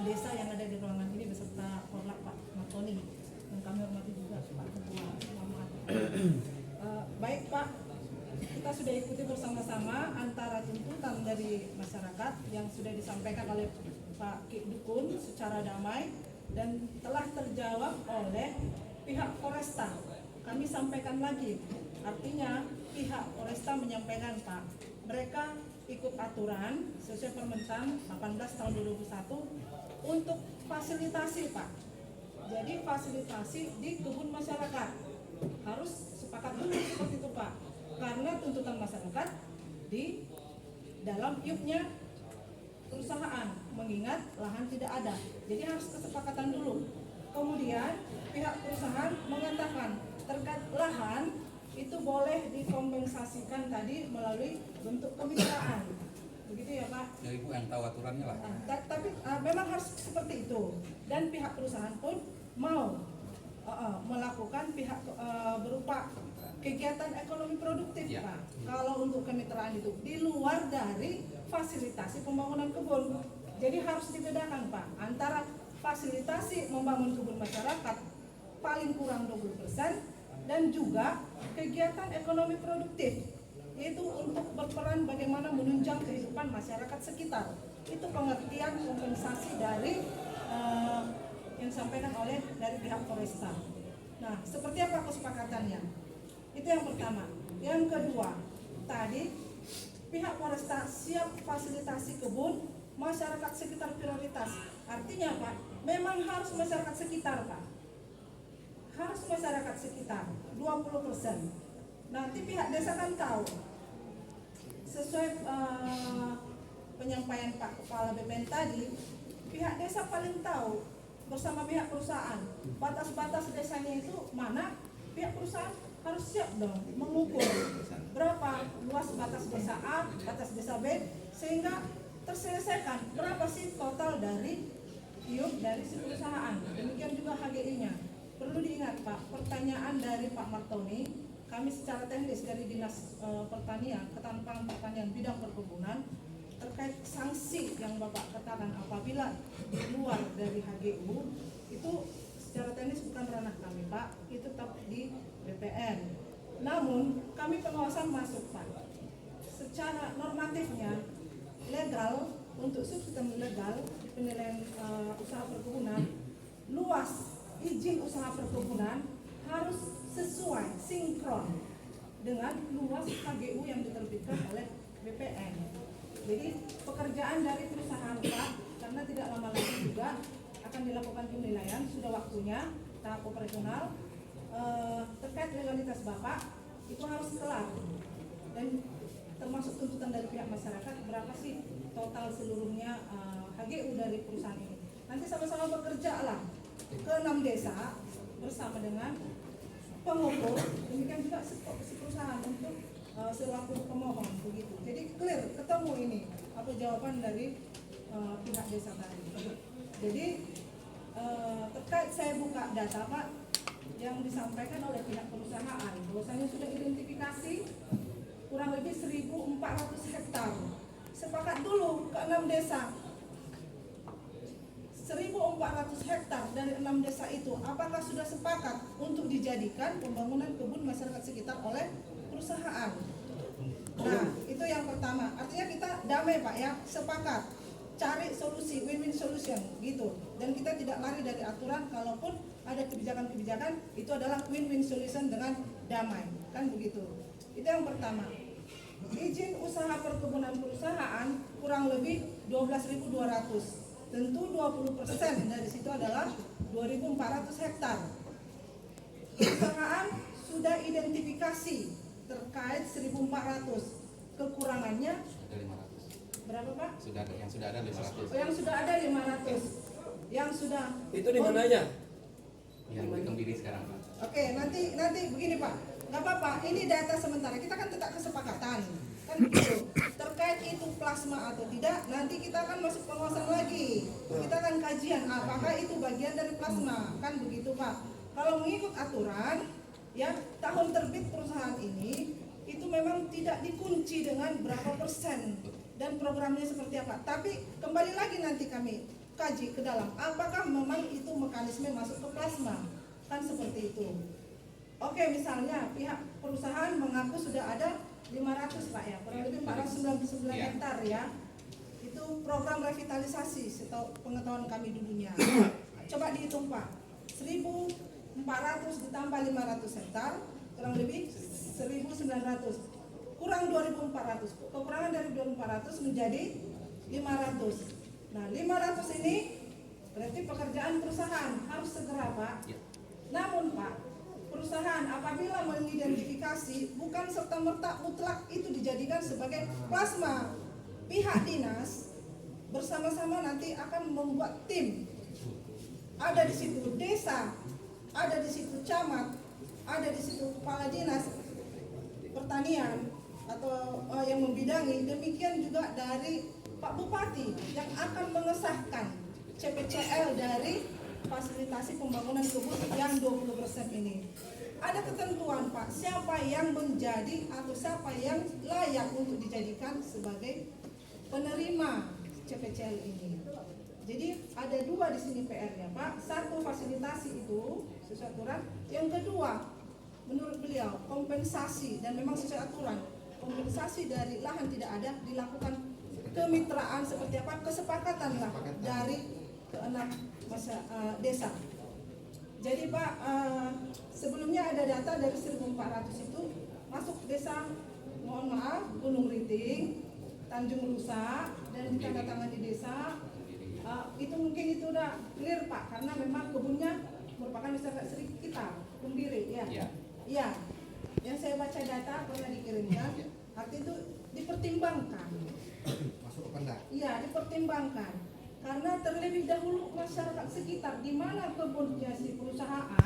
desa yang ada di ruangan ini beserta Korlap Pak Martoni yang kami hormati juga Pak Ketua Muhammad. Baik Pak, kita sudah ikuti bersama-sama antara tuntutan dari masyarakat yang sudah disampaikan oleh Pak Ki Dukun secara damai dan telah terjawab oleh pihak Polresta. Kami sampaikan lagi, artinya pihak Polresta menyampaikan Pak, mereka ikut aturan sesuai Permentan 18 tahun 2021 untuk fasilitasi Pak. Jadi fasilitasi di kebun masyarakat harus sepakat dulu seperti itu Pak, karena tuntutan masyarakat di dalam IUP-nya perusahaan mengingat lahan tidak ada, jadi harus kesepakatan dulu. Kemudian pihak perusahaan mengatakan terkait lahan itu boleh dikompensasikan tadi melalui bentuk kemitraan, begitu ya Pak? Ya Ibu yang tahu aturannya lah. Tapi memang harus seperti itu, dan pihak perusahaan pun mau melakukan pihak berupa kegiatan ekonomi produktif ya. Pak. Kalau untuk kemitraan itu di luar dari fasilitasi pembangunan kebun, jadi harus dibedakan Pak antara fasilitasi membangun kebun masyarakat paling kurang 20% dan juga kegiatan ekonomi produktif, yaitu untuk berperan bagaimana menunjang kehidupan masyarakat sekitar. Itu pengertian kompensasi dari yang disampaikan oleh dari pihak Polresta. Nah, seperti apa kesepakatannya? Itu yang pertama. Yang kedua, tadi pihak Polresta siap fasilitasi kebun masyarakat sekitar prioritas. Artinya Pak, memang harus masyarakat sekitar Pak. Harus masyarakat sekitar 20%. Nanti pihak desa kan tahu sesuai penyampaian Pak Kepala BPN tadi, pihak desa paling tahu bersama pihak perusahaan batas-batas desanya itu mana. Pihak perusahaan harus siap dong mengukur berapa luas batas desa A, batas desa B, sehingga terselesaikan berapa sih total dari IUP dari si perusahaan. Demikian juga HGI-nya. Perlu diingat Pak, pertanyaan dari Pak Martoni, kami secara teknis dari Dinas Pertanian, Ketahanan Pertanian Bidang Perkebunan, terkait sanksi yang Bapak katakan apabila di luar dari HGU, itu secara teknis bukan ranah kami Pak, itu tetap di BPN. Namun kami pengawasan masuk Pak. Secara normatifnya legal untuk subsistem legal penilaian usaha perkebunan, luas izin usaha perkebunan harus sesuai sinkron dengan luas HGU yang diterbitkan oleh BPN. Jadi pekerjaan dari perusahaan Pak, karena tidak lama lagi juga akan dilakukan penilaian, sudah waktunya tahap operasional terkait legalitas Bapak itu harus kelar, dan termasuk tuntutan dari pihak masyarakat berapa sih total seluruhnya HGU dari perusahaan ini. Nanti sama-sama bekerja lah ke 6 desa bersama dengan pengukur, demikian juga si perusahaan untuk selaku pemohon begitu. Jadi clear, ketemu ini apa jawaban dari pihak desa tadi. Jadi terkait saya buka data Pak yang disampaikan oleh pihak perusahaan, bahwasanya sudah identifikasi kurang lebih 1.400 hektar. Sepakat dulu ke 6 desa. 1.400 hektar dari 6 desa itu, apakah sudah sepakat untuk dijadikan pembangunan kebun masyarakat sekitar oleh perusahaan? Nah, itu yang pertama. Artinya kita damai Pak ya, sepakat cari solusi, win-win solution gitu. Dan kita tidak lari dari aturan, kalaupun ada kebijakan-kebijakan itu adalah win-win solution dengan damai, kan begitu. Itu yang pertama. Izin usaha perkebunan perusahaan kurang lebih 12.200. Tentu 20% dari situ adalah 2.400 hektar. Perusahaan sudah identifikasi terkait 1.400. Kekurangannya berapa Pak? Yang sudah ada 500. Yang sudah ada 500. Yang sudah. Itu di mananya? Yang dikembiri sekarang Pak. Oke, nanti begini Pak. Nggak apa-apa, ini data sementara. Kita kan tetap kesepakatan. Kan begitu. Terkait itu plasma atau tidak, nanti kita akan masuk pengawasan lagi. Kita akan kajian apakah itu bagian dari plasma, kan begitu Pak. Kalau mengikut aturan, ya tahun terbit perusahaan ini itu memang tidak dikunci dengan berapa persen dan programnya seperti apa. Tapi kembali lagi nanti kami kaji ke dalam, apakah memang itu mekanisme masuk ke plasma, kan seperti itu. Oke, misalnya pihak perusahaan mengaku sudah ada 500 Pak ya, kurang lebih 499 Ya. hektar ya. Itu program revitalisasi setahu pengetahuan kami dulunya. Coba dihitung Pak, 1.400 ditambah 500 hektar, kurang lebih 1.900, kurang 2.400, kekurangan dari 2.400 menjadi 500. Nah 500 ini berarti pekerjaan perusahaan harus segera Pak. Ya. Namun Pak, perusahaan apabila mengidentifikasi bukan serta-merta mutlak itu dijadikan sebagai plasma, pihak dinas bersama-sama nanti akan membuat tim. Ada di situ desa, ada di situ camat, ada di situ kepala dinas pertanian atau yang membidangi, demikian juga dari Pak Bupati yang akan mengesahkan CPCL dari fasilitasi pembangunan kebun yang 20% ini. Ada ketentuan Pak, siapa yang menjadi atau siapa yang layak untuk dijadikan sebagai penerima CPCL ini. Jadi ada dua di sini PR-nya Pak. Satu, fasilitasi itu sesuai aturan. Yang kedua, menurut beliau kompensasi, dan memang sesuai aturan, kompensasi dari lahan tidak ada dilakukan kemitraan seperti apa, kesepakatan lah dari keenam desa. Jadi Pak, sebelumnya ada data dari 1.400 itu masuk desa, mohon maaf, Gunung Riting, Tanjung Rusa, dan ditandatangani desa. Itu mungkin itu udah clear Pak, karena memang kebunnya merupakan masyarakat kita, Kumbiri ya. Iya. Yang saya baca data pernah dikirimkan, arti itu dipertimbangkan. Masuk ke Pemda. Iya, dipertimbangkan. Karena terlebih dahulu masyarakat sekitar di mana kebunnya si perusahaan